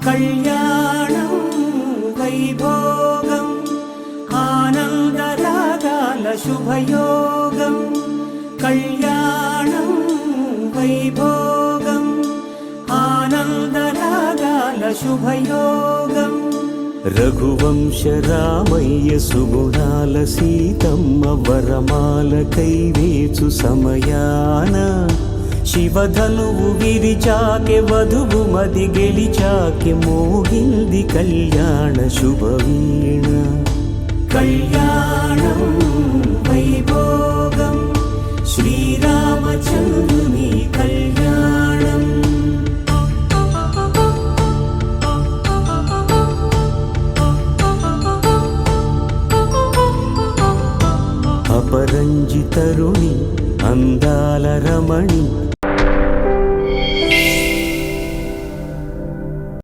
కళ్యాణం వైభోగం ఆనందరాగాల శుభయోగం కళ్యాణం వైభోగం ఆనందరాగాల శుభయోగం రఘువంశ రామయ్య సుగుణాల సీతమ్మ వరమాల కైవేచు సమయాన శివధనువు విరిచాకె వధువు మది గెలిచాకె మోగింది కళ్యాణ శుభవీణ కళ్యాణం వైభోగం శ్రీరామచంద్రుని కళ్యాణం అపరంజి తరుణి అందాల రమణి